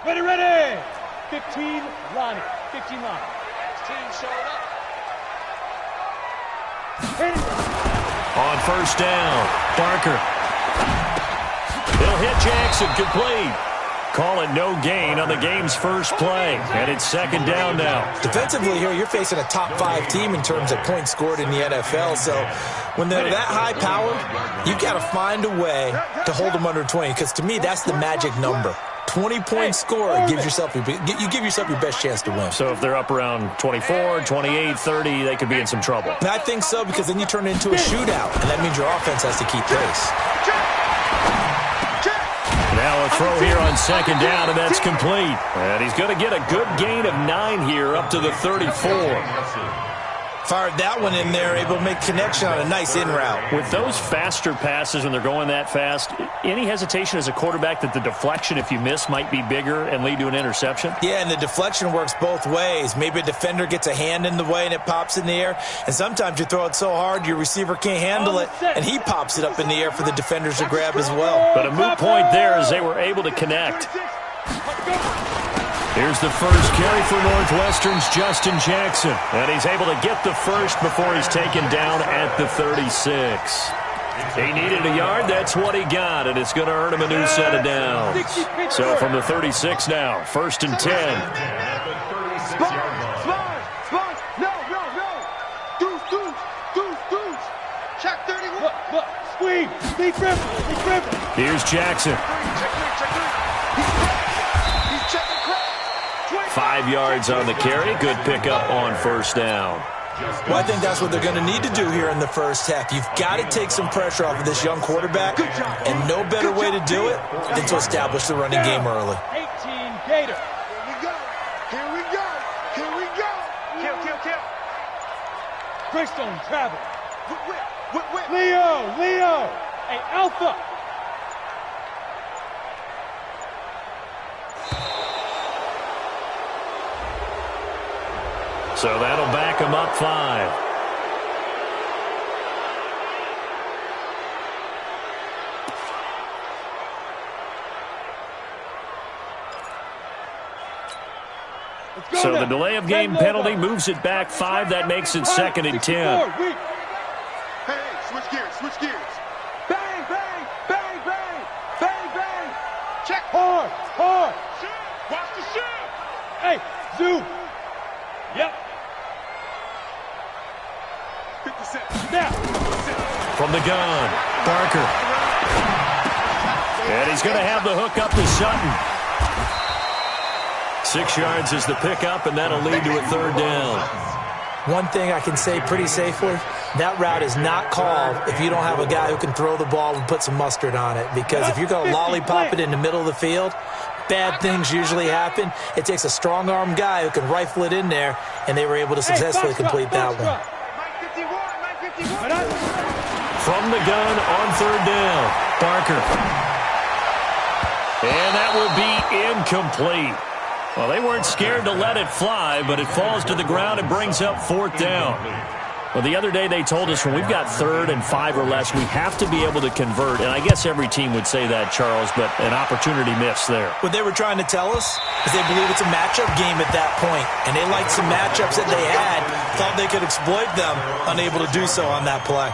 Ready, ready. 15, Lonnie. 15, Lonnie. Team showing up. On first down, Barker. He'll hit Jackson, complete. Call it no gain on the game's first play, and it's second down now. Defensively here, you're facing a top-5 team in terms of points scored in the NFL, so when they're that high-powered, you've got to find a way to hold them under 20, because to me, that's the magic number. 20-point score gives yourself you give yourself your best chance to win. So if they're up around 24, 28, 30, they could be in some trouble. And I think so, because then you turn it into a shootout, and that means your offense has to keep pace. Now a throw here on second down, and that's complete. And he's going to get a good gain of 9 here, up to the 34. Fired that one in there, able to make connection on a nice in route. With those faster passes when they're going that fast, any hesitation as a quarterback that the deflection, if you miss, might be bigger and lead to an interception? Yeah, and the deflection works both ways. Maybe a defender gets a hand in the way and it pops in the air, and sometimes you throw it so hard your receiver can't handle it, and he pops it up in the air for the defenders to grab as well. But a moot point there as they were able to connect. Here's the first carry for Northwestern's Justin Jackson. And he's able to get the first before he's taken down at the 36. He needed a yard. That's what he got, and it's going to earn him a new set of downs. So from the 36 now, first and 10. Check 31. Look, squeeze. Deep river. Here's Jackson. 5 yards on the carry. Good pickup on first down. Well, I think that's what they're going to need to do here in the first half. You've got to take some pressure off of this young quarterback, and no better way to do it than to establish the running game early. 18 Gator. Here we go. Kill. Greystone travel. Leo. Hey, Alpha. So that'll back him up 5. So the delay of game penalty moves it back 5. That makes it second and 10. Hey, switch gears. Bang. Check. Hard. Watch the shoot. Hey, zoom. Yep. 50 Now. From the gun, Barker. And he's going to have the hook up to Sutton. 6 yards is the pickup, and that'll lead to a third down. One thing I can say pretty safely, that route is not called if you don't have a guy who can throw the ball and put some mustard on it. Because if you're going to lollipop it in the middle of the field, bad things usually happen. It takes a strong-arm guy who can rifle it in there, and they were able to successfully complete that one. From the gun on third down, Barker. And that will be incomplete. Well, they weren't scared to let it fly, but it falls to the ground and brings up fourth down. Well, the other day they told us when we've got 3rd and 5 or less, we have to be able to convert. And I guess every team would say that, Charles, but an opportunity missed there. What they were trying to tell us is they believe it's a matchup game at that point, and they liked some matchups that they had, thought they could exploit them, unable to do so on that play.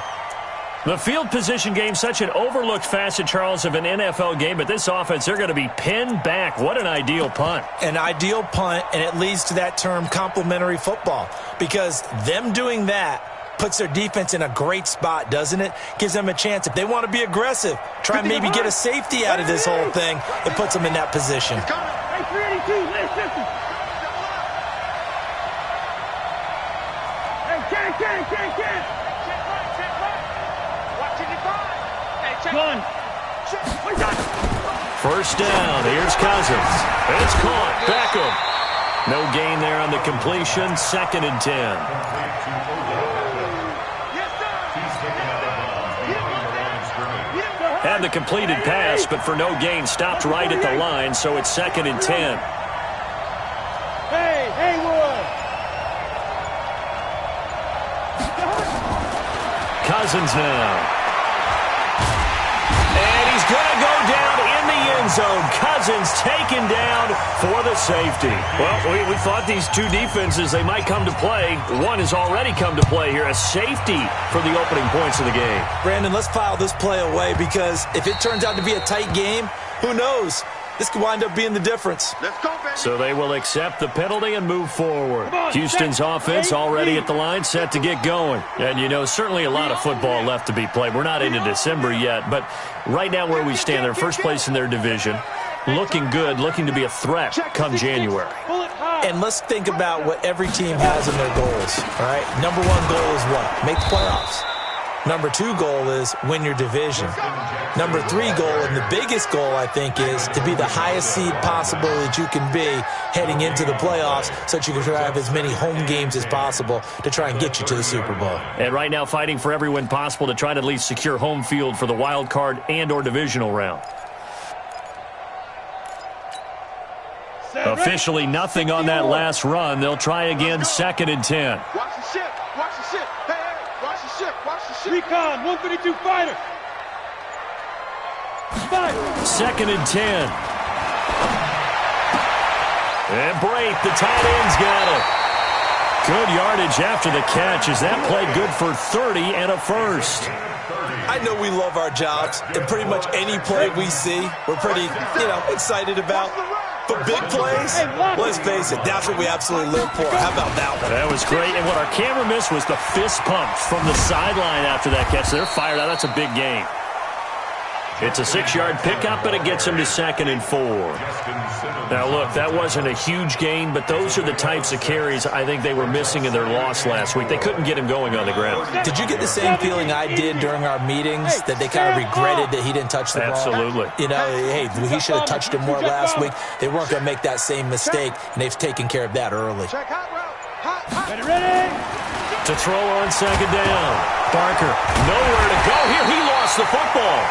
The field position game, such an overlooked facet, Charles, of an NFL game, but this offense, they're going to be pinned back. What an ideal punt. An ideal punt, and it leads to that term complementary football, because them doing that puts their defense in a great spot, doesn't it? Gives them a chance. If they want to be aggressive, try and maybe get a safety out of this whole thing, it puts them in that position. Hey, 382, last 50. Hey, can. Gun. First down. Here's Cousins. It's caught. Beckham. No gain there on the completion. Second and 10. Had the completed pass, but for no gain, stopped right at the line, so it's second and 10. Hey, Haywood. Cousins now. And he's going to go down in the end end zone. Cousins taken down for the safety. Well, we thought these two defenses, they might come to play. One has already come to play here. A safety for the opening points of the game. Brandon, let's file this play away because if it turns out to be a tight game, who knows? This could wind up being the difference. Let's go, baby. So they will accept the penalty and move forward. Houston's offense already at the line, set to get going. And, you know, certainly a lot of football left to be played. We're not into December yet, but right now where we stand, they're first place in their division. Looking good, looking to be a threat come January. And let's think about what every team has in their goals, all right? Number one goal is what? Make the playoffs. Number two goal is win your division. Number three goal, and the biggest goal, I think, is to be the highest seed possible that you can be heading into the playoffs so that you can have as many home games as possible to try and get you to the Super Bowl. And right now fighting for every win possible to try to at least secure home field for the wild card and or divisional round. Officially nothing on that last run. They'll try again, 2nd and 10. Watch the ship. Watch the ship. Hey, watch the ship. Watch the ship. Recon, 132 fighter. 2nd and 10. And Brate, the tight end's got it. Good yardage after the catch as that played good for 30 and a first. I know we love our jobs, and pretty much any play we see, we're pretty, excited about. But big plays, let's face it, that's what we absolutely live for. How about that one? That was great, and what our camera missed was the fist pump from the sideline after that catch. They're fired out. That's a big game. It's a 6-yard pickup, and it gets him to 2nd and 4. Now, look, that wasn't a huge gain, but those are the types of carries I think they were missing in their loss last week. They couldn't get him going on the ground. Did you get the same feeling I did during our meetings, that they kind of regretted that he didn't touch the ball? Absolutely. Hey, he should have touched it more last week. They weren't going to make that same mistake, and they've taken care of that early. Ready. To throw on 2nd down. Barker, nowhere to go here. He lost the football.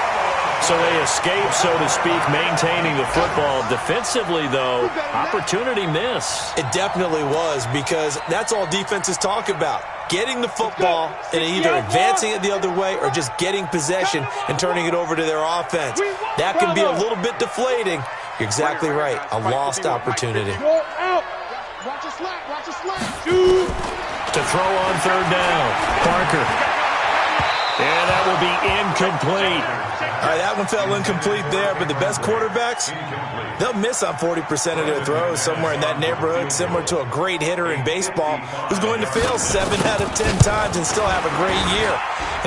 So they escape, so to speak, maintaining the football. Defensively, though, opportunity miss. It definitely was, because that's all defenses talk about. Getting the football and either advancing it the other way or just getting possession and turning it over to their offense. That can be a little bit deflating. You're exactly right. A lost opportunity. Watch the slack. Watch the slack. To throw on 3rd down. Barker. And that will be incomplete. All right, that one fell incomplete there, but the best quarterbacks, they'll miss on 40% of their throws, somewhere in that neighborhood, similar to a great hitter in baseball who's going to fail 7 out of 10 times and still have a great year.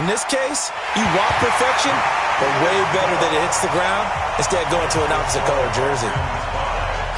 In this case, you want perfection, but way better that it hits the ground instead of going to an opposite color jersey.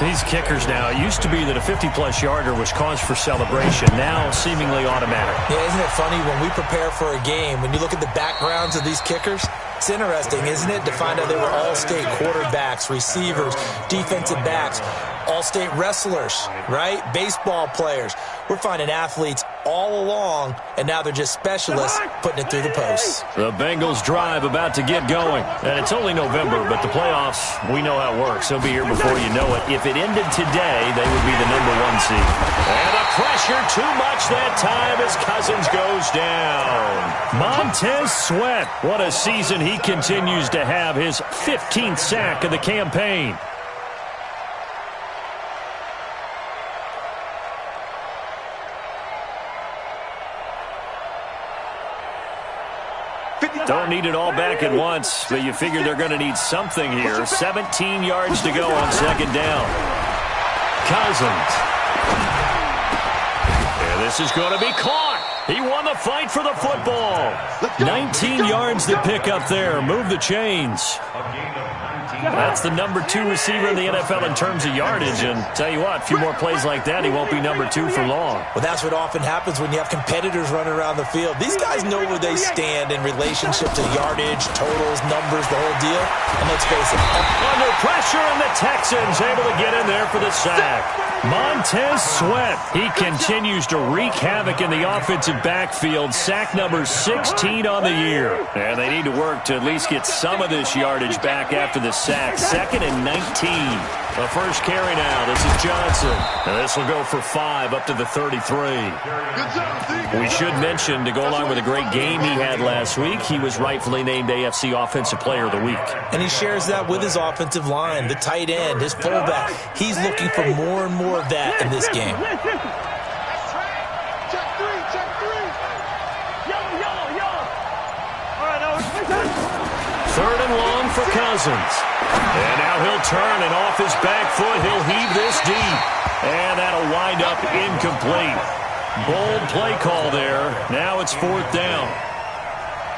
These kickers now, it used to be that a 50-plus yarder was cause for celebration. Now, seemingly automatic. Yeah, isn't it funny when we prepare for a game, when you look at the backgrounds of these kickers, it's interesting, isn't it, to find out they were all-state quarterbacks, receivers, defensive backs, all-state wrestlers, right? Baseball players. We're finding athletes all along, and now they're just specialists putting it through the posts. The Bengals drive about to get going. And it's only November, but the playoffs, we know how it works. They'll be here before you know it. If it ended today, they would be the #1 seed. And the pressure too much that time as Cousins goes down. Montez Sweat, what a season he continues to have, his 15th sack of the campaign. Don't need it all back at once, but you figure they're going to need something here. 17 yards to go on 2nd down. Cousins. And this is going to be caught. He won the fight for the football. 19 yards to pick up there. Move the chains. That's the #2 receiver in the NFL in terms of yardage. And tell you what, a few more plays like that, he won't be #2 for long. Well, that's what often happens when you have competitors running around the field. These guys know where they stand in relationship to yardage, totals, numbers, the whole deal. And let's face it. Under pressure, and the Texans able to get in there for the sack. Montez Sweat, he continues to wreak havoc in the offensive backfield. Sack number 16 on the year. And they need to work to at least get some of this yardage back after the sack. sack. 2nd and 19. The first carry now. This is Johnson. And this will go for 5 up to the 33. We should mention, to go along with a great game he had last week, he was rightfully named AFC Offensive Player of the Week. And he shares that with his offensive line, the tight end, his fullback. He's looking for more and more of that in this game. Third and long for Cousins. And now he'll turn, and off his back foot, he'll heave this deep. And that'll wind up incomplete. Bold play call there. Now it's 4th down.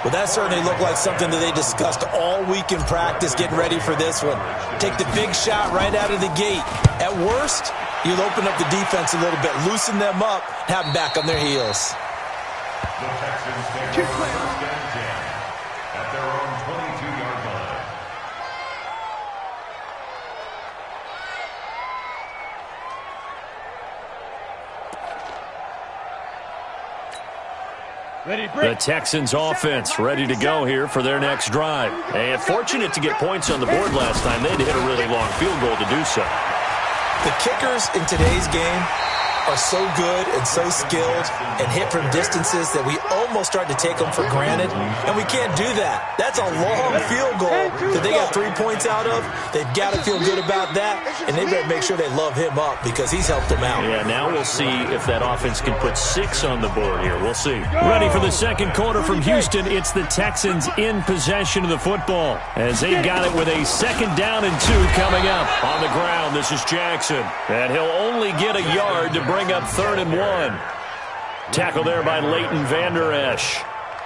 Well, that certainly looked like something that they discussed all week in practice getting ready for this one. Take the big shot right out of the gate. At worst, you'll open up the defense a little bit, loosen them up, have them back on their heels. The Texans take first and 10 at their own 22-yard line. The Texans offense ready to go here for their next drive. And fortunate to get points on the board last time. They had to hit a really long field goal to do so. The kickers in today's game are so good and so skilled and hit from distances that we almost start to take them for granted, and we can't do that. That's a long field goal that they got 3 points out of. They've got to feel good about that, and they better make sure they love him up because he's helped them out. Yeah, now we'll see if that offense can put 6 on the board here. We'll see. Ready for the second quarter from Houston. It's the Texans in possession of the football as they've got it with a 2nd down and 2 coming up. On the ground, this is Jackson, and he'll only get a yard to bring up 3rd and 1. Tackle there by Leighton Vander Esch.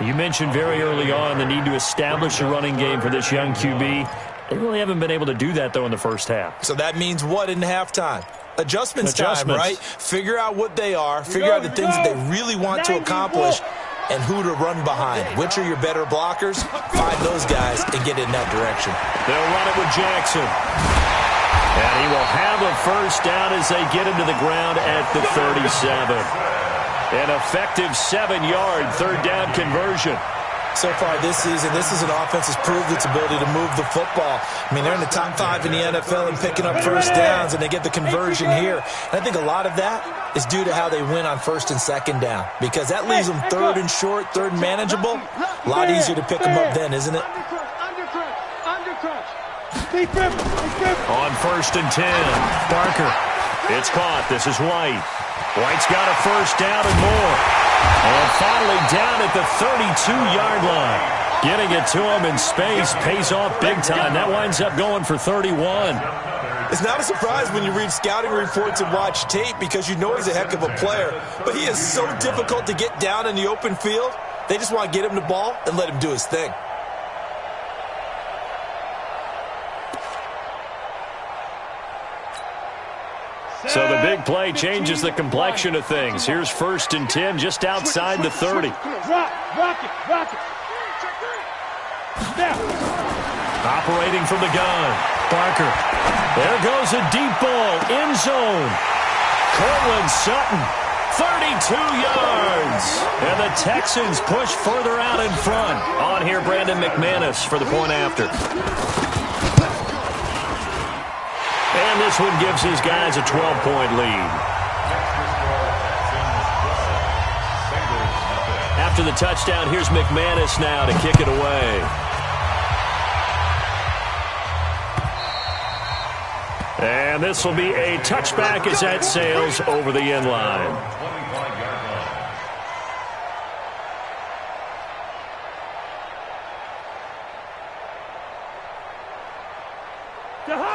You mentioned very early on the need to establish a running game for this young QB. They really haven't been able to do that, though, in the first half. So that means what in halftime? Adjustments time, right? Figure out what they are, figure out the things that they really want to accomplish, and who to run behind. Which are your better blockers? Find those guys and get in that direction. They'll run it with Jackson. And he will have a first down as they get him to the ground at the 37. An effective 7-yard 3rd down conversion. So far this season, this is an offense that's proved its ability to move the football. I mean, they're in the top 5 in the NFL and picking up first downs, and they get the conversion here. And I think a lot of that is due to how they win on 1st and 2nd down, because that leaves them 3rd and short, 3rd and manageable. A lot easier to pick them up then, isn't it? On 1st and 10, Barker. It's caught. This is White. White's got a first down and more. And finally down at the 32-yard line. Getting it to him in space pays off big time. That winds up going for 31. It's not a surprise when you read scouting reports and watch tape because you know he's a heck of a player. But he is so difficult to get down in the open field. They just want to get him the ball and let him do his thing. So the big play changes the complexion of things. Here's 1st and 10 just outside the 30. Rock it. Operating from the gun, Barker. There goes a deep ball, end zone. Cortland Sutton, 32 yards. And the Texans push further out in front. On here, Brandon McManus for the point after. And this one gives his guys a 12-point lead. After the touchdown, here's McManus now to kick it away. And this will be a touchback as that sails over the end line.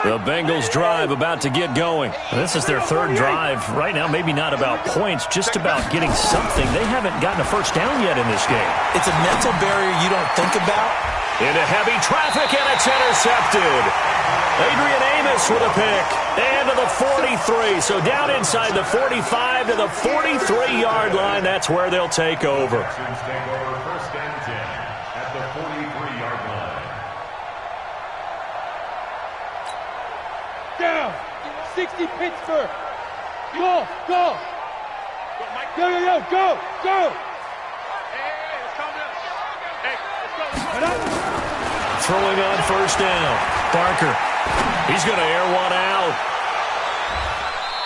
The Bengals drive about to get going. This is their 3rd drive. Right now, maybe not about points, just about getting something. They haven't gotten a first down yet in this game. It's a mental barrier you don't think about. Into heavy traffic, and it's intercepted. Adrian Amos with a pick. And to the 43. So down inside the 45 to the 43-yard line. That's where they'll take over. Texans take over 1st and 10 at the 43-yard line. Down. 60 Pittsburgh. Go. Go. throwing on first down. Barker. He's going to air one out.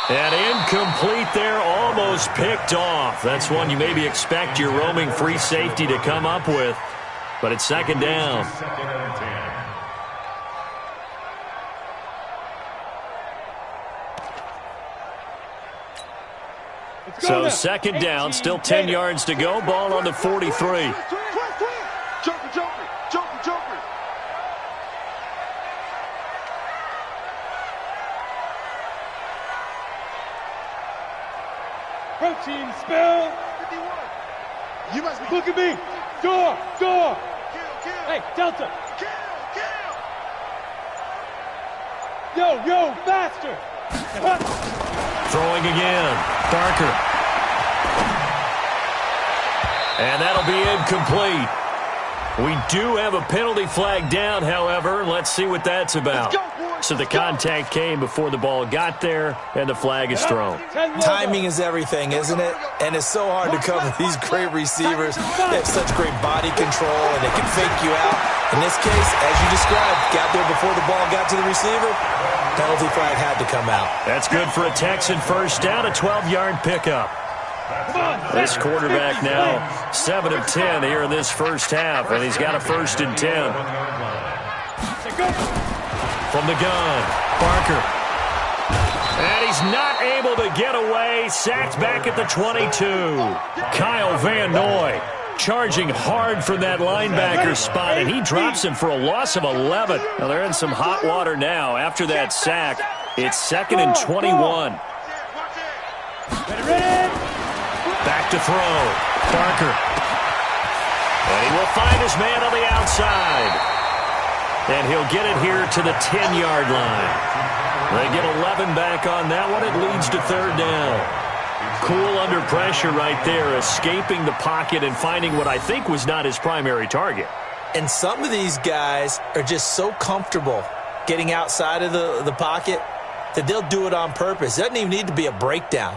And incomplete there, almost picked off. That's one you maybe expect your roaming free safety to come up with. But it's second down. Second and 10. So second down, still 10 yards to go. Ball on the 43. Joker, Joker, Joker, Joker. Protein spill. 51. You must be. Look at me. Door, door. Kill. Hey, Delta. Kill. Yo, faster. Throwing again. Barker. And that'll be incomplete. We do have a penalty flag down, however. Let's see what that's about. So the contact came before the ball got there, and the flag is thrown. Timing is everything, isn't it? And it's so hard to cover these great receivers. They have such great body control, and they can fake you out. In this case, as you described, got there before the ball got to the receiver. Penalty flag had to come out. That's good for a Texan first down, a 12-yard pickup. This quarterback now 7 of 10 here in this first half, and he's got a 1st and 10. From the gun, Barker. And he's not able to get away. Sacked back at the 22. Kyle Van Noy charging hard from that linebacker spot, and he drops him for a loss of 11. Now they're in some hot water now after that sack. It's 2nd and 21. Back to throw. Barker. And he will find his man on the outside. And he'll get it here to the 10-yard line. They get 11 back on that one. It leads to 3rd down. Cool under pressure right there, escaping the pocket and finding what I think was not his primary target. And some of these guys are just so comfortable getting outside of the pocket that they'll do it on purpose. It doesn't even need to be a breakdown.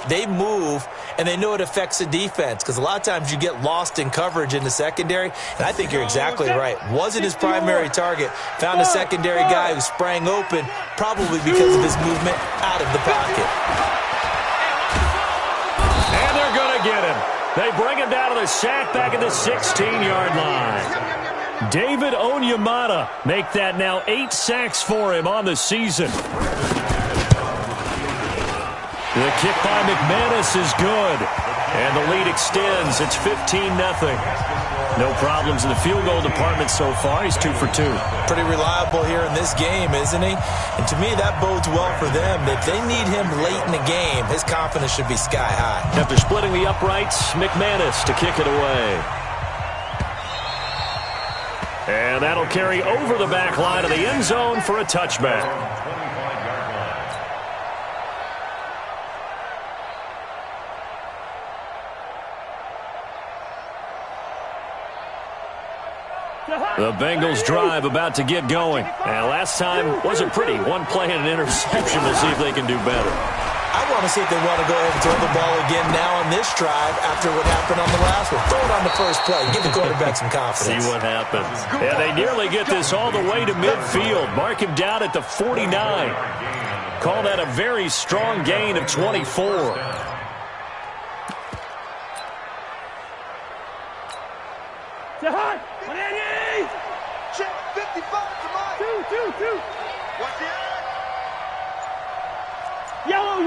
They move, and they know it affects the defense, because a lot of times you get lost in coverage in the secondary, and I think you're exactly right. Wasn't his primary target. Found a secondary guy who sprang open, probably because of his movement out of the pocket. And they're going to get him. They bring him down to the sack back at the 16-yard line. David Onyemata make that now 8 sacks for him on the season. The kick by McManus is good. And the lead extends. It's 15-0. No problems in the field goal department so far. He's 2 for 2. Pretty reliable here in this game, isn't he? And to me, that bodes well for them. If they need him late in the game, his confidence should be sky high. After splitting the uprights, McManus to kick it away. And that'll carry over the back line of the end zone for a touchback. The Bengals drive about to get going. And last time wasn't pretty. One play and an interception. We'll see if they can do better. I want to see if they want to go ahead and throw the ball again now on this drive after what happened on the last one. Throw it on the first play. Give the quarterback some confidence. See what happens. Yeah, they nearly get this all the way to midfield. Mark him down at the 49. Call that a very strong gain of 24. Check 55 to mine. Two. Watch it. Yellow.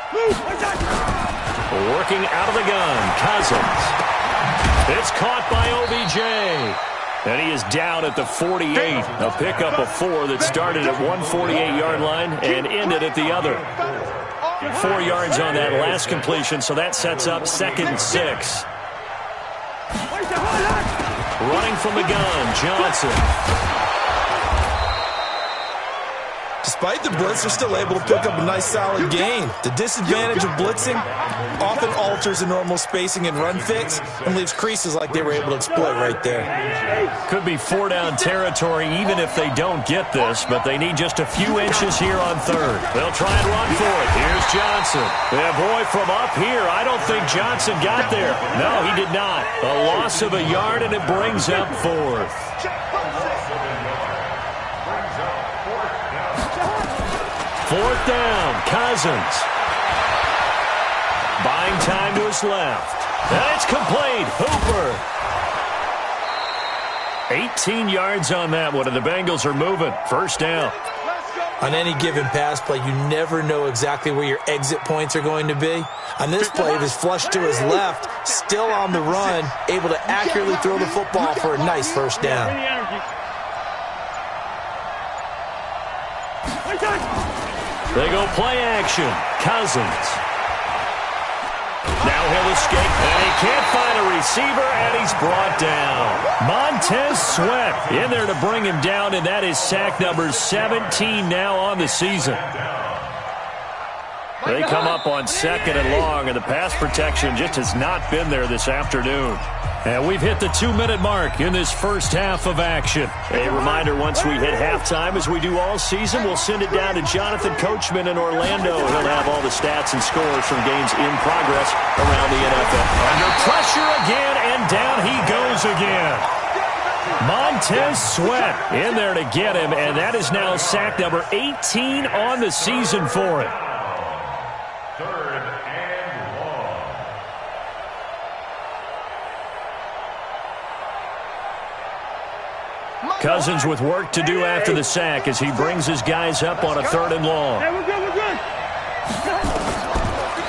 Move. Working out of the gun, Cousins. It's caught by OBJ. And he is down at the 48. A pickup of 4 that started at 148-yard line and ended at the other. 4 yards on that last completion, so that sets up 2nd and 6. Running from the gun, Johnson. Despite the blitz, they're still able to pick up a nice, solid gain. The disadvantage of blitzing often alters the normal spacing and run fix and leaves creases like they were able to exploit right there. Could be 4-down territory even if they don't get this, but they need just a few inches here on 3rd. They'll try and run for it. Here's Johnson. Yeah, boy, from up here, I don't think Johnson got there. No, he did not. A loss of a yard, and it brings up 4th. 4th down, Cousins. Buying time to his left. And it's complete. Hooper. 18 yards on that one, and the Bengals are moving. 1st down. On any given pass play, you never know exactly where your exit points are going to be. On this play, it was flushed to his left, still on the run, able to accurately throw the football for a nice 1st down. They go play action. Cousins. Now he'll escape, and he can't find a receiver, and he's brought down. Montez Sweat in there to bring him down, and that is sack number 17 now on the season. They come up on 2nd and long, and the pass protection just has not been there this afternoon. And we've hit the 2-minute mark in this first half of action. A reminder, once we hit halftime, as we do all season, we'll send it down to Jonathan Coachman in Orlando. He'll have all the stats and scores from games in progress around the NFL. Under pressure again, and down he goes again. Montez Sweat in there to get him, and that is now sack number 18 on the season for him. 3rd and long. Cousins with work to do after the sack as he brings his guys up on a 3rd and long. Hey, we're good.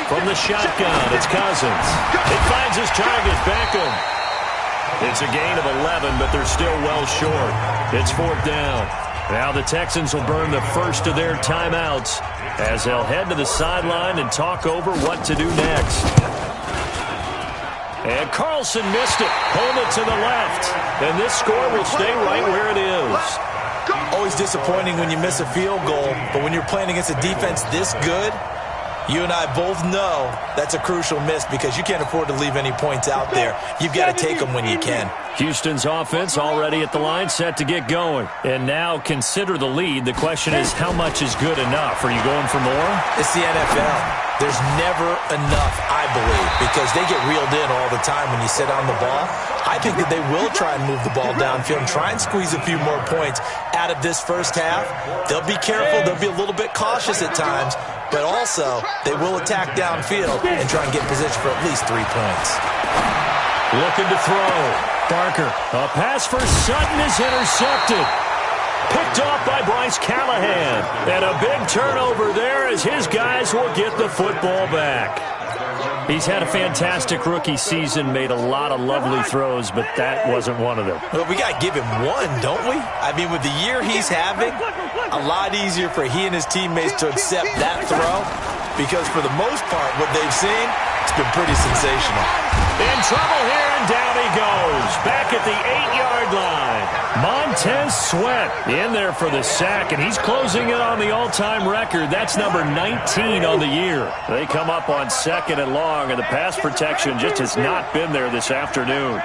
From the shotgun, it's Cousins. It finds his target, Beckham. It's a gain of 11, but they're still well short. It's 4th down. Now the Texans will burn the first of their timeouts as they'll head to the sideline and talk over what to do next. And Carlson missed it. Hold it to the left. And this score will stay right where it is. Always disappointing when you miss a field goal, but when you're playing against a defense this good, you and I both know that's a crucial miss because you can't afford to leave any points out there. You've got to take them when you can. Houston's offense already at the line, set to get going. And now consider the lead. The question is, how much is good enough? Are you going for more? It's the NFL. There's never enough, I believe, because they get reeled in all the time when you sit on the ball. I think that they will try and move the ball downfield and try and squeeze a few more points out of this first half. They'll be careful. They'll be a little bit cautious at times, but also they will attack downfield and try and get position for at least 3 points. Looking to throw. Barker. A pass for Sutton is intercepted. Picked off by Bryce Callahan. And a big turnover there as his guys will get the football back. He's had a fantastic rookie season, made a lot of lovely throws, but that wasn't one of them. Well, we got to give him one, don't we? I mean, with the year he's having, a lot easier for he and his teammates to accept that throw because for the most part, what they've seen, it's been pretty sensational. In trouble here, and down he goes. Back at the 8-yard line. Montez Sweat in there for the sack, and he's closing in on the all-time record. That's number 19 on the year. They come up on 2nd and long, and the pass protection just has not been there this afternoon.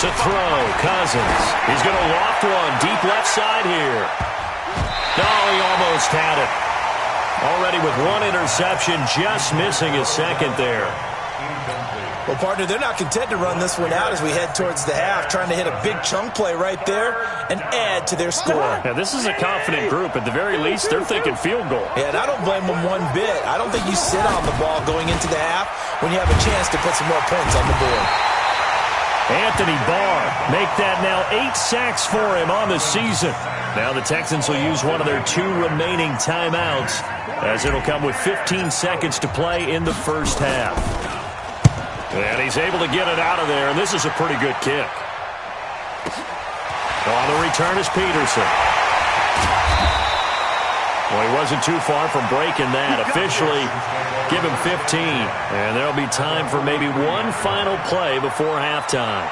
To throw, Cousins. He's going to loft one deep left side here. No, he almost had it. Already with one interception, just missing his 2nd there. Well, partner, they're not content to run this one out as we head towards the half, trying to hit a big chunk play right there and add to their score. Now, this is a confident group. At the very least, they're thinking field goal. Yeah, and I don't blame them one bit. I don't think you sit on the ball going into the half when you have a chance to put some more points on the board. Anthony Barr make that now 8 sacks for him on the season. Now the Texans will use one of their 2 remaining timeouts as it'll come with 15 seconds to play in the first half. And he's able to get it out of there, and this is a pretty good kick. On the return is Peterson. Well, he wasn't too far from breaking that. Officially, give him 15. And there'll be time for maybe one final play before halftime.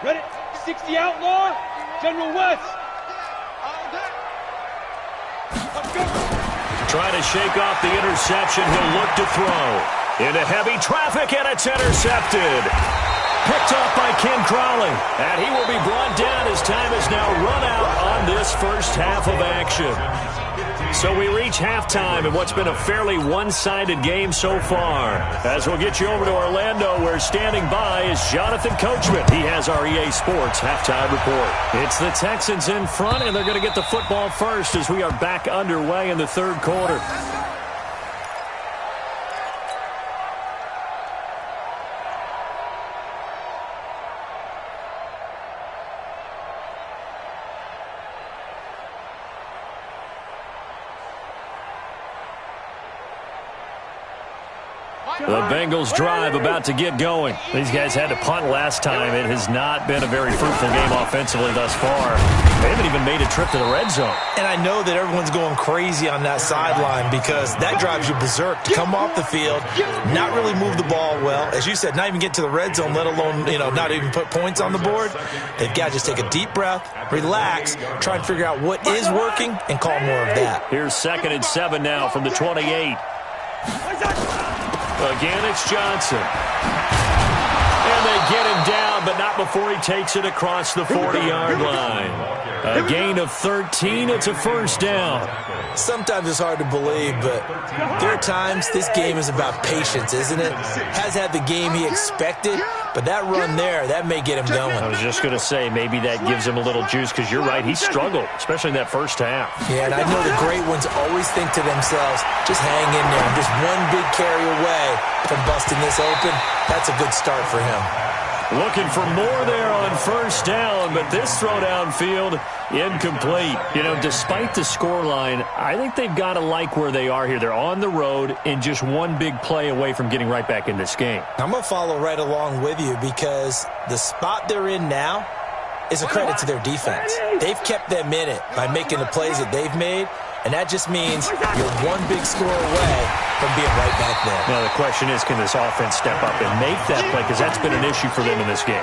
Ready? 60 outlaw. General West. Trying to shake off the interception. He'll look to throw. Into heavy traffic, and it's intercepted. Picked off by Ken Crawley. And he will be brought down as time has now run out on this first half of action. So we reach halftime in what's been a fairly one-sided game so far. As we'll get you over to Orlando, where standing by is Jonathan Coachman. He has our EA Sports halftime report. It's the Texans in front, and they're going to get the football first as we are back underway in the third quarter. The Bengals drive about to get going. These guys had to punt last time. It has not been a very fruitful game offensively thus far. They haven't even made a trip to the red zone. And I know that everyone's going crazy on that sideline because that drives you berserk to come off the field, not really move the ball well. As you said, not even get to the red zone, let alone, not even put points on the board. They've got to just take a deep breath, relax, try and figure out what is working, and call more of that. Here's 2nd and 7 now from the 28. Again, it's Johnson. And they get him down, but not before he takes it across the 40-yard line. A gain of 13. It's a first down. Sometimes it's hard to believe, but there are times this game is about patience, isn't it? Has had the game he expected, but that run there, that may get him going. I was just going to say, maybe that gives him a little juice, because you're right, he struggled, especially in that first half. Yeah, and I know the great ones always think to themselves, just hang in there. I'm just one big carry away from busting this open. That's a good start for him. Looking for more there on first down, but this throw downfield, incomplete. Despite the scoreline, I think they've got to like where they are here. They're on the road and just one big play away from getting right back in this game. I'm going to follow right along with you because the spot they're in now is a credit to their defense. They've kept them in it by making the plays that they've made, and that just means you're one big score away from being right back there. Now the question is, can this offense step up and make that play? Because that's been an issue for them in this game.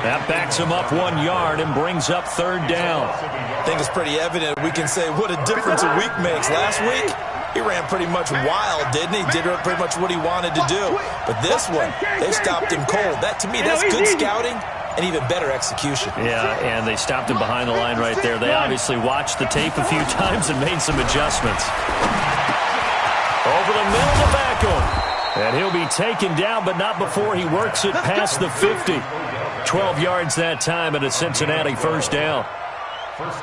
That backs him up 1 yard and brings up third down. I think it's pretty evident. We can say what a difference a week makes. Last week, he ran pretty much wild, didn't he? Did pretty much what he wanted to do. But this one, they stopped him cold. That, to me, that's good scouting and even better execution. Yeah, and they stopped him behind the line right there. They obviously watched the tape a few times and made some adjustments. Over the middle to Beckham. And he'll be taken down, but not before he works it past the 50. 12 yards that time and a Cincinnati first down.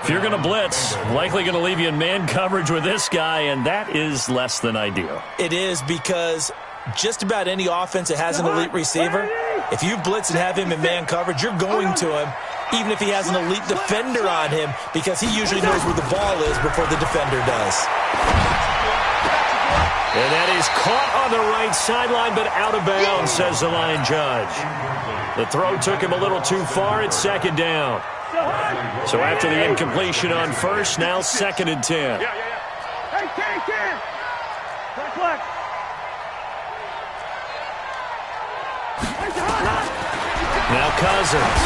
If you're going to blitz, likely going to leave you in man coverage with this guy, and that is less than ideal. It is, because just about any offense that has an elite receiver, if you blitz and have him in man coverage, you're going to him, even if he has an elite defender on him, because he usually knows where the ball is before the defender does. And that is caught on the right sideline, but out of bounds, says the line judge. The throw took him a little too far. It's second down. So after the incompletion on first, now 2nd and 10. Now Cousins.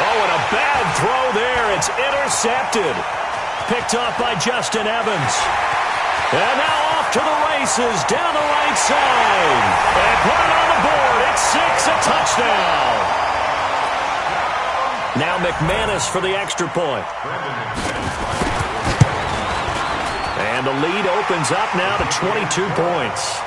Oh, and a bad throw there. It's intercepted. Picked off by Justin Evans. And now off to the races down the right side. And put it on the board. It's 6, a touchdown. Now McManus for the extra point. And the lead opens up now to 22 points.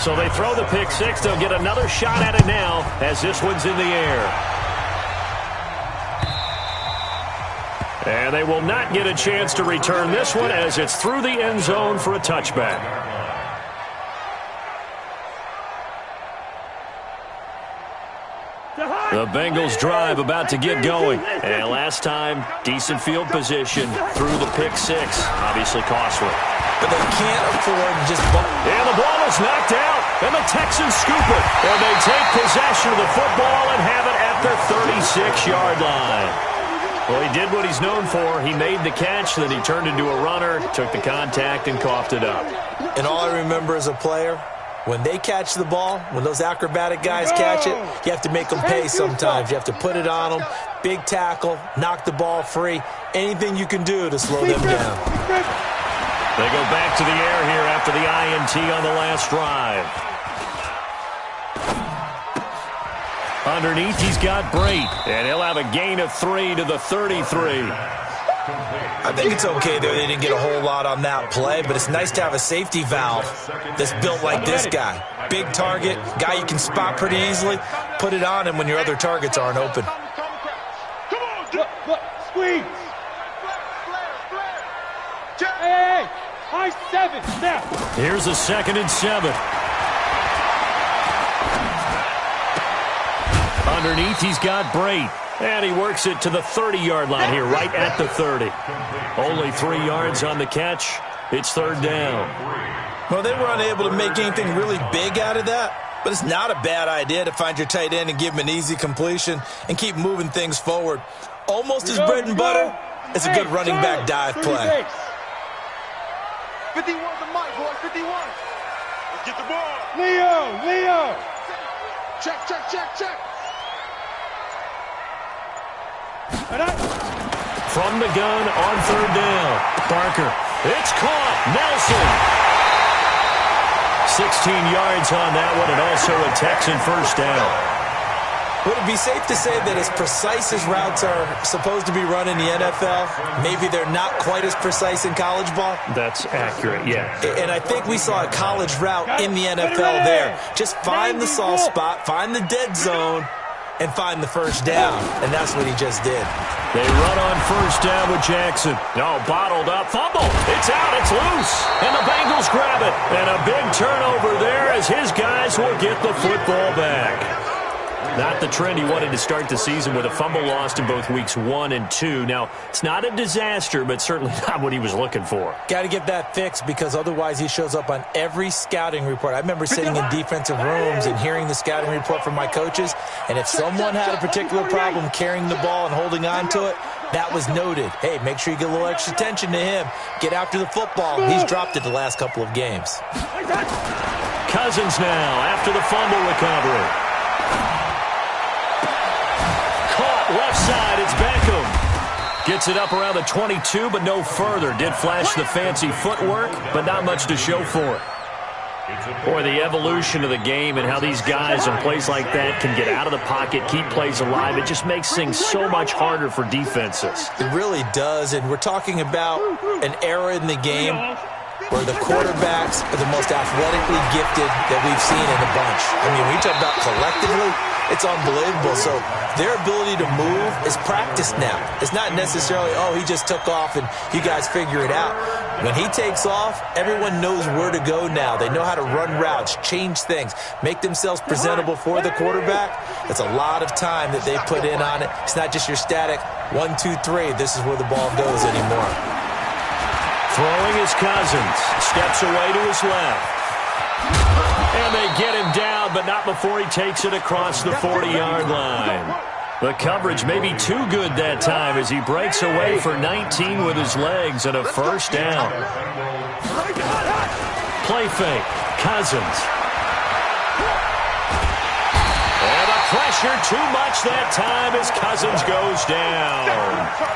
So they throw the pick six. They'll get another shot at it now as this one's in the air. And they will not get a chance to return this one as it's through the end zone for a touchback. The Bengals drive about to get going. And last time, decent field position through the pick six. Obviously costly. But they can't afford just... And the ball is knocked out. And the Texans scoop it. And they take possession of the football and have it at their 36-yard line. Well, he did what he's known for. He made the catch, then he turned into a runner, took the contact, and coughed it up. And all I remember as a player, when they catch the ball, when those acrobatic guys catch it, you have to make them pay sometimes. You have to put it on them, big tackle, knock the ball free, anything you can do to slow them down. They go back to the air here after the INT on the last drive. Underneath, he's got Brate, and he'll have a gain of 3 to the 33. I think it's okay there. They didn't get a whole lot on that play, but it's nice to have a safety valve that's built like this guy. Big target, guy you can spot pretty easily. Put it on him when your other targets aren't open. Look, squeeze. Hey, high 7, snap. Here's a 2nd and 7. Underneath, he's got Brate. And he works it to the 30-yard line here, right at the 30. Only 3 yards on the catch. It's 3rd down. Well, they were unable to make anything really big out of that, but it's not a bad idea to find your tight end and give him an easy completion and keep moving things forward. Almost his bread and butter. It's a good running back dive play. 51 the mic, boys, 51. Let's get the ball. Leo. Check. From the gun on 3rd down. Barker. It's caught. Nelson. 16 yards on that one, and also a Texan 1st down. Would it be safe to say that as precise as routes are supposed to be run in the NFL, maybe they're not quite as precise in college ball? That's accurate, yeah. And I think we saw a college route in the NFL there. Just find the soft spot, find the dead zone, and find the 1st down. And that's what he just did. They run on 1st down with Jackson. No, bottled up. Fumble. It's out. It's loose. And the Bengals grab it. And a big turnover there as his guys will get the football back. Not the trend he wanted to start the season with a fumble lost in both weeks 1 and 2. Now, it's not a disaster, but certainly not what he was looking for. Got to get that fixed because otherwise he shows up on every scouting report. I remember sitting in defensive rooms and hearing the scouting report from my coaches, and if someone had a particular problem carrying the ball and holding on to it, that was noted. Hey, make sure you get a little extra attention to him. Get after the football. He's dropped it the last couple of games. Cousins now after the fumble recovery. Left side, it's Beckham. Gets it up around the 22, but no further. Did flash the fancy footwork, but not much to show for it. Boy, the evolution of the game and how these guys in plays like that can get out of the pocket, keep plays alive, it just makes things so much harder for defenses. It really does, and we're talking about an era in the game where the quarterbacks are the most athletically gifted that we've seen in a bunch. I mean, when you talk about collectively, it's unbelievable. So their ability to move is practiced now. It's not necessarily, oh, he just took off and you guys figure it out. When he takes off, everyone knows where to go now. They know how to run routes, change things, make themselves presentable for the quarterback. It's a lot of time that they put in on it. It's not just your static 1, 2, 3. This is where the ball goes anymore. Throwing is Cousins. Steps away to his left. And they get him down, but not before he takes it across the 40-yard line. The coverage may be too good that time as he breaks away for 19 with his legs and a 1st down. Play fake. Cousins. And the pressure too much that time as Cousins goes down.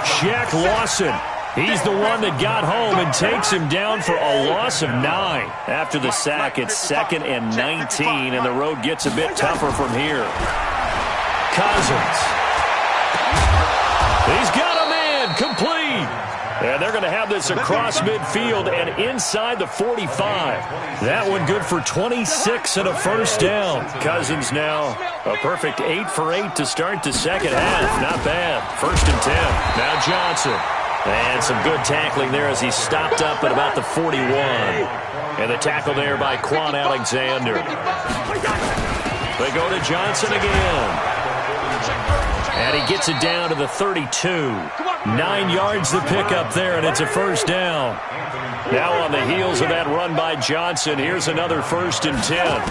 Shaq Lawson. He's the one that got home and takes him down for a loss of 9. After the sack, it's 2nd and 19, and the road gets a bit tougher from here. Cousins. He's got a man, complete. And they're going to have this across midfield and inside the 45. That one good for 26 and a 1st down. Cousins now a perfect 8 for 8 to start the second half. Not bad. 1st and 10. Now Johnson. And some good tackling there as he stopped up at about the 41. And the tackle there by Quan Alexander. They go to Johnson again. And he gets it down to the 32. 9 yards to pick up there, and it's a 1st down. Now on the heels of that run by Johnson, here's another 1st and 10.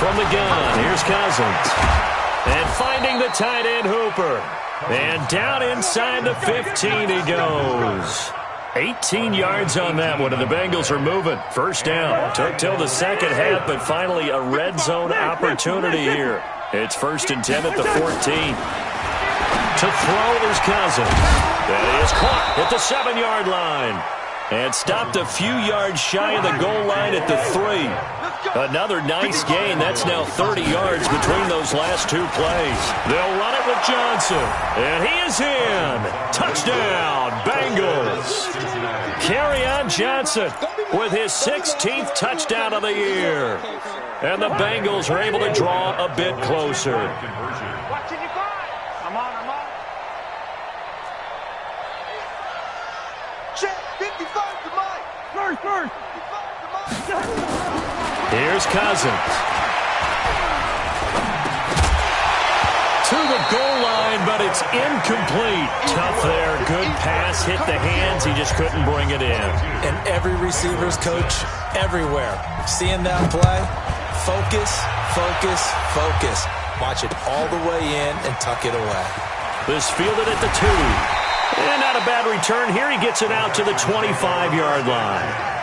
From the gun, here's Cousins. And finding the tight end Hooper. And down inside the 15 he goes. 18 yards on that one, and the Bengals are moving. 1st down. Took till the second half, but finally a red zone opportunity here. It's 1st and 10 at the 14. To throw, there's Cousins. That is caught at the 7-yard line. And stopped a few yards shy of the goal line at the 3. Another nice gain. That's now 30 yards between those last two plays. They'll run it with Johnson. And he is in. Touchdown, Bengals. Kerryon Johnson with his 16th touchdown of the year. And the Bengals are able to draw a bit closer. Watching you five. I'm on. Check. 55 to Mike. First. 55 to Mike. Here's Cousins. To the goal line, but it's incomplete. Tough there. Good pass. Hit the hands. He just couldn't bring it in. And every receiver's coach everywhere. Seeing that play, focus. Watch it all the way in and tuck it away. This fielded at the 2. And not a bad return here. He gets it out to the 25-yard line.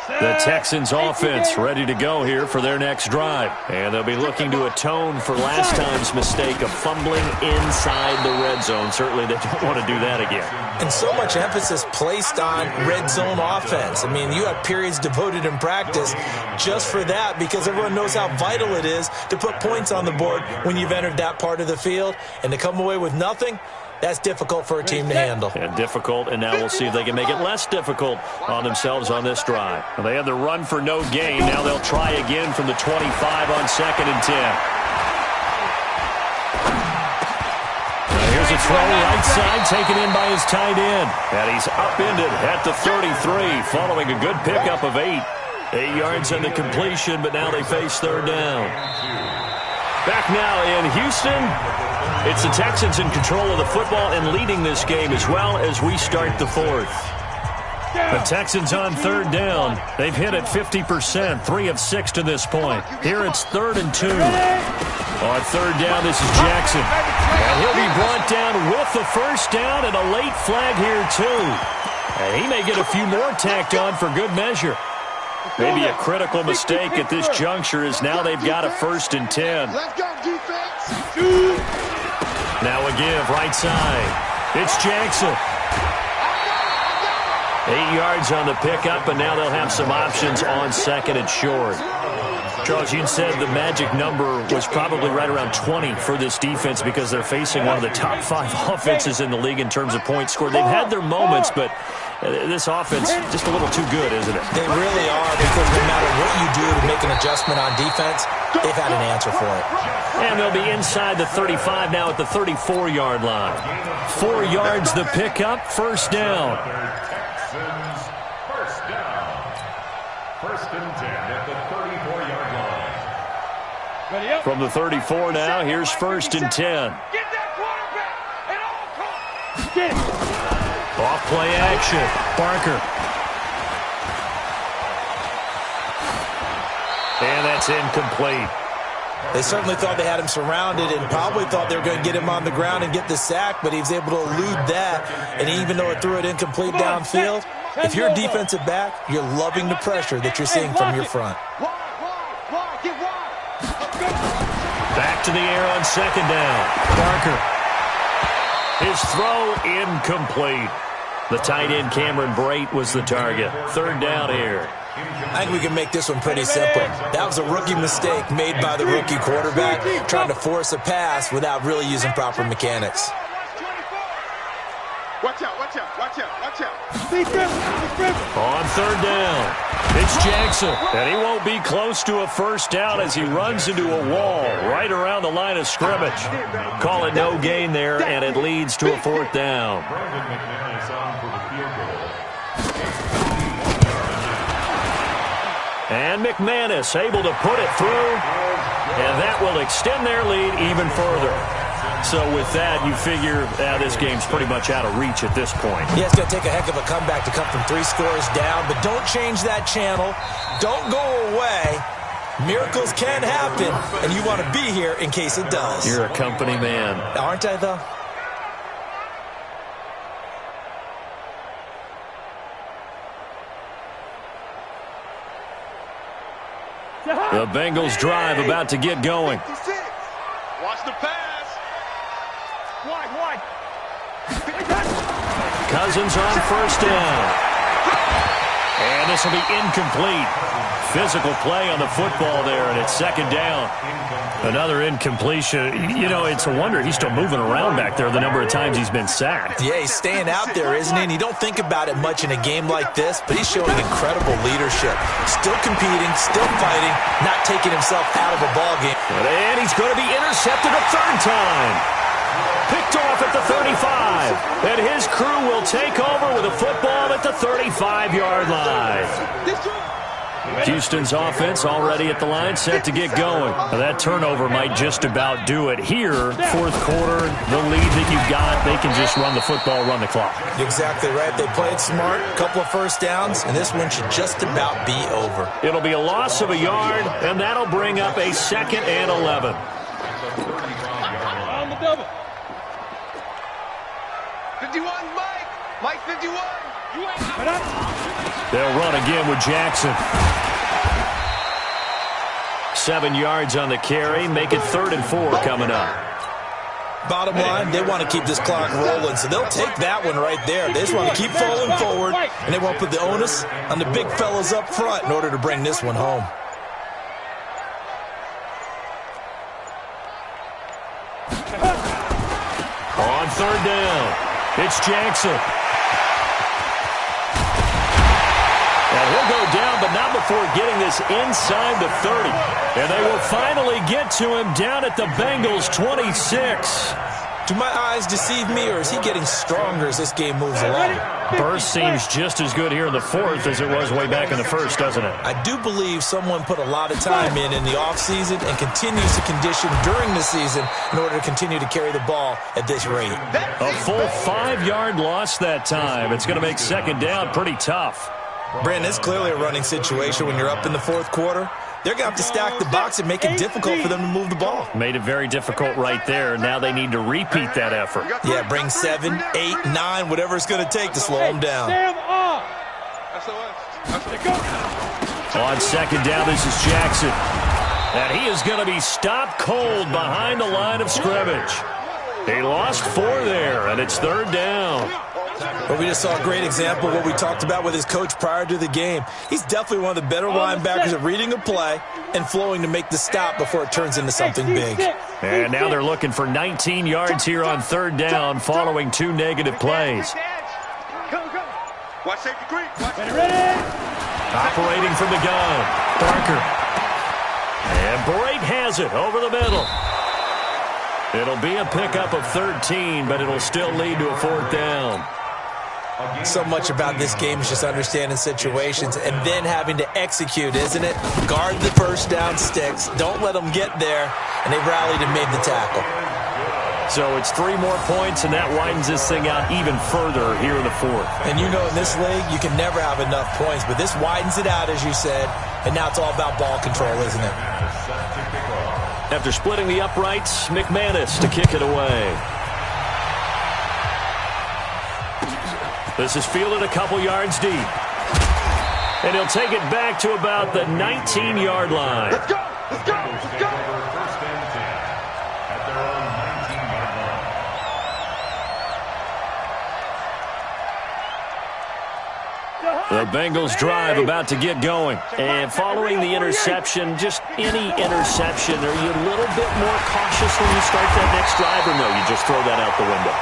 The Texans offense ready to go here for their next drive. And they'll be looking to atone for last time's mistake of fumbling inside the red zone. Certainly they don't want to do that again. And so much emphasis placed on red zone offense. I mean, you have periods devoted in practice just for that because everyone knows how vital it is to put points on the board when you've entered that part of the field. And to come away with nothing, that's difficult for a team to handle. And difficult, and now we'll see if they can make it less difficult on themselves on this drive. Well, they had the run for no gain. Now they'll try again from the 25 on 2nd and 10. Now here's a throw right side taken in by his tight end. And he's upended at the 33 following a good pickup of 8. 8 yards on the completion, but now they face 3rd down. Back now in Houston. It's the Texans in control of the football and leading this game as well as we start the 4th. The Texans on 3rd down. They've hit it 50%, 3 of 6 to this point. Here it's 3rd and 2. On 3rd down, this is Jackson. And he'll be brought down with the first down and a late flag here too. And he may get a few more tacked on for good measure. Maybe a critical mistake at this juncture is now they've got a 1st and 10. Let's go, defense. Now a give, right side. It's Jackson. 8 yards on the pickup, and now they'll have some options on 2nd and short. Charles, you said the magic number was probably right around 20 for this defense because they're facing one of the top 5 offenses in the league in terms of points scored. They've had their moments, but this offense just a little too good, isn't it? They really are, because no matter what you do to make an adjustment on defense, they've had an answer for it. And they'll be inside the 35 now at the 34-yard line. 4 yards the pickup, 1st down. Texans, 1st down. 1st and 10 at the 34-yard line. From the 34 now, here's 1st and 10. Get that quarterback at all costs. Get it. Off play action. Barker. And that's incomplete. They certainly thought they had him surrounded and probably thought they were going to get him on the ground and get the sack, but he was able to elude that. And even though it threw it incomplete downfield, if you're a defensive back, you're loving the pressure that you're seeing from your front. Back to the air on 2nd down. Barker. His throw incomplete. The tight end Cameron Brate was the target. 3rd down here. I think we can make this one pretty simple. That was a rookie mistake made by the rookie quarterback, trying to force a pass without really using proper mechanics. Watch out, watch out, watch out, watch out. On 3rd down, it's Jackson. And he won't be close to a 1st down as he runs into a wall right around the line of scrimmage. Call it no gain there, and it leads to a 4th down. And McManus able to put it through, and that will extend their lead even further. So with that, you figure this game's pretty much out of reach at this point. Yeah, it's going to take a heck of a comeback to come from 3 scores down, but don't change that channel. Don't go away. Miracles can happen, and you want to be here in case it does. You're a company man. Aren't I, though? The Bengals drive about to get going. Watch the pass. Wide. Cousins on first down. And this will be incomplete. Physical play on the football there, and it's second down. Another incompletion. You know, it's a wonder he's still moving around back there the number of times he's been sacked. Yeah, he's staying out there, isn't he? And you don't think about it much in a game like this, but he's showing incredible leadership. Still competing, still fighting, not taking himself out of a ball game. And he's going to be intercepted a third time. Picked off at the 35. And his crew will take over with a football at the 35-yard line. Houston's offense already at the line, set to get going. Now that turnover might just about do it here. Fourth quarter, the lead that you've got, they can just run the football, run the clock. Exactly right. They played smart, a couple of first downs, and this one should just about be over. It'll be a loss of a yard, and that'll bring up a 2nd and 11. On the double. 51, Mike. Mike 51. They'll run again with Jackson. 7 yards on the carry. Make it 3rd and 4 coming up. Bottom line, they want to keep this clock rolling, so they'll take that one right there. They just want to keep falling forward, and they want to put the onus on the big fellas up front in order to bring this one home. On 3rd down, it's Jackson. And he'll go down, but not before getting this inside the 30. And they will finally get to him down at the Bengals' 26. Do my eyes deceive me, or is he getting stronger as this game moves along? Burst seems just as good here in the 4th as it was way back in the 1st, doesn't it? I do believe someone put a lot of time in the offseason and continues to condition during the season in order to continue to carry the ball at this rate. A full 5-yard loss that time. It's going to make 2nd down pretty tough. Brandon, it's clearly a running situation when you're up in the 4th quarter. They're going to have to stack the box and make it difficult for them to move the ball. Made it very difficult right there. Now they need to repeat that effort. Yeah, bring 7, 8, 9, whatever it's going to take to slow them down. On 2nd down, this is Jackson. And he is going to be stopped cold behind the line of scrimmage. He lost 4 there, and it's 3rd down. But we just saw a great example of what we talked about with his coach prior to the game. He's definitely one of the better linebackers at reading a play and flowing to make the stop before it turns into something big. And now they're looking for 19 yards here on 3rd down following 2 negative plays. Watch safety green. Operating from the gun, Parker. And Brate has it over the middle. It'll be a pickup of 13, but it'll still lead to a 4th down. So much about this game is just understanding situations and then having to execute, isn't it? Guard the first down sticks. Don't let them get there. And they rallied and made the tackle. So it's 3 more points, and that widens this thing out even further here in the 4th. And you know in this league, you can never have enough points. But this widens it out, as you said. And now it's all about ball control, isn't it? After splitting the uprights, McManus to kick it away. This is fielded a couple yards deep. And he'll take it back to about the 19-yard line. Let's go! Let's go! Let's go! First and 10 at their own 19-yard line. The Bengals drive about to get going. And following the interception, just any interception, are you a little bit more cautious when you start that next drive, or no, you just throw that out the window?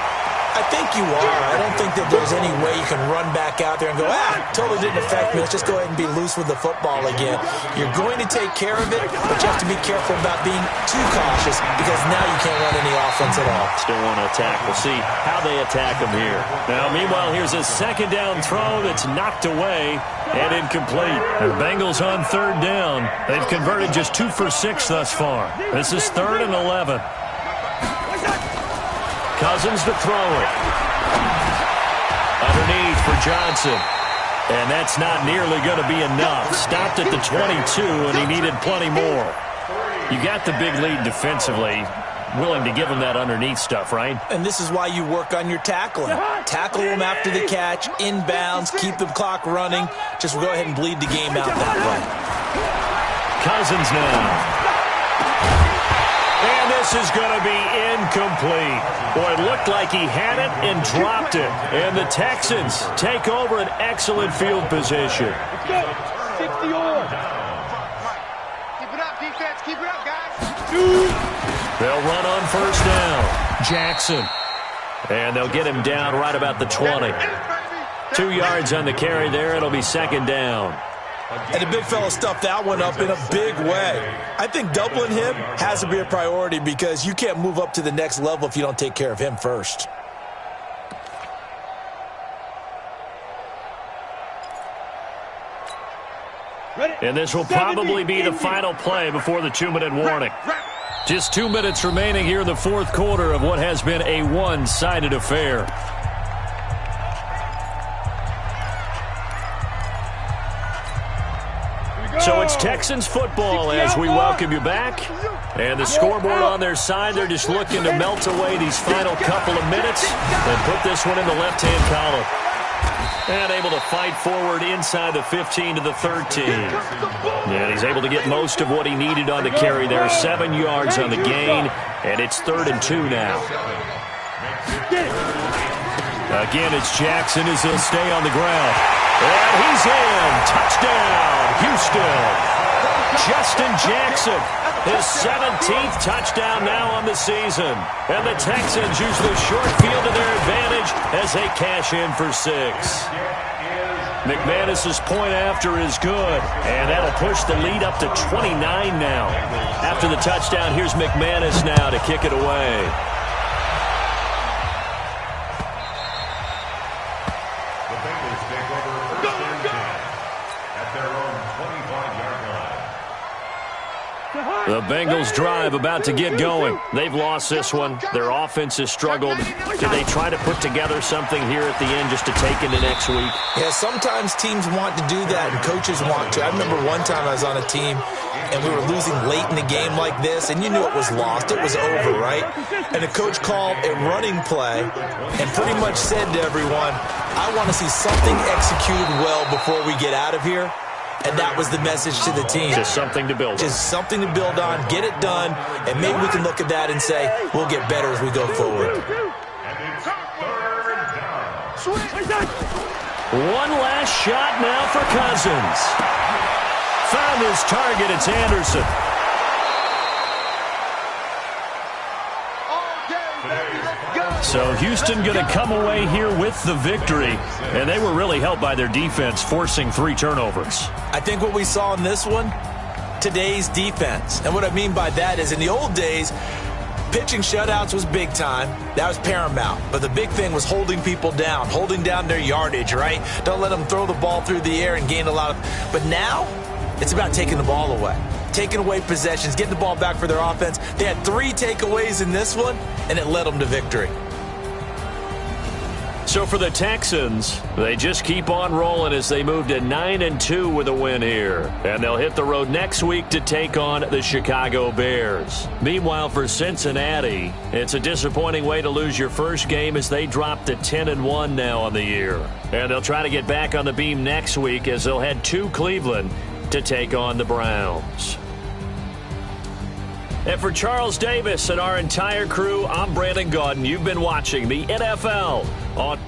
I think you are. I don't think that there's any way you can run back out there and go, totally didn't affect me. Let's just go ahead and be loose with the football again. You're going to take care of it, but you have to be careful about being too cautious because now you can't run any offense at all. Still want to attack. We'll see how they attack him here. Now, meanwhile, here's a 2nd down throw that's knocked away and incomplete. The Bengals on 3rd down. They've converted just 2 for 6 thus far. This is 3rd and 11. Cousins to throw it. Underneath for Johnson. And that's not nearly going to be enough. Stopped at the 22, and he needed plenty more. You got the big lead defensively. Willing to give him that underneath stuff, right? And this is why you work on your tackling. Tackle them after the catch, inbounds, keep the clock running. Just go ahead and bleed the game out that way. Cousins now. And this is going to be incomplete. Boy, it looked like he had it and dropped it. And the Texans take over an excellent field position. Let's go. 60 on. Keep it up, defense. Keep it up, guys. They'll run on first down. Jackson. And they'll get him down right about the 20. 2 yards on the carry there. It'll be second down. And the big fella stuffed that one up in a big way. I think doubling him has to be a priority because you can't move up to the next level if you don't take care of him first. And this will probably be the final play before the 2-minute warning. Just 2 minutes remaining here in the fourth quarter of what has been a one-sided affair. So it's Texans football as we welcome you back. And the scoreboard on their side, they're just looking to melt away these final couple of minutes and put this one in the left-hand column. And able to fight forward inside the 15 to the 13. And he's able to get most of what he needed on the carry there. 7 yards on the gain, and it's 3rd and 2 now. Again, it's Jackson as he'll stay on the ground. And he's in. Touchdown, Houston. Justin Jackson, his 17th touchdown now on the season. And the Texans use the short field to their advantage as they cash in for 6. McManus's point after is good, and that'll push the lead up to 29 now. After the touchdown, here's McManus now to kick it away. The Bengals drive about to get going. They've lost this one. Their offense has struggled. Do they try to put together something here at the end just to take into next week? Yeah, sometimes teams want to do that and coaches want to. I remember one time I was on a team and we were losing late in the game like this, and you knew it was lost. It was over, right? And the coach called a running play and pretty much said to everyone, I want to see something executed well before we get out of here. And that was the message to the team. Just something to build on. Just something to build on, get it done, and maybe we can look at that and say, we'll get better as we go forward. One last shot now for Cousins. Found his target, it's Anderson. So Houston going to come away here with the victory. And they were really helped by their defense, forcing 3 turnovers. I think what we saw in this one, today's defense. And what I mean by that is in the old days, pitching shutouts was big time. That was paramount. But the big thing was holding people down, holding down their yardage, right? Don't let them throw the ball through the air and gain a lot of... But now, it's about taking the ball away. Taking away possessions, getting the ball back for their offense. They had 3 takeaways in this one, and it led them to victory. So for the Texans, they just keep on rolling as they move to 9-2 with a win here. And they'll hit the road next week to take on the Chicago Bears. Meanwhile, for Cincinnati, it's a disappointing way to lose your first game as they drop to 10-1 now on the year. And they'll try to get back on the beam next week as they'll head to Cleveland to take on the Browns. And for Charles Davis and our entire crew, I'm Brandon Gaudin. You've been watching the NFL on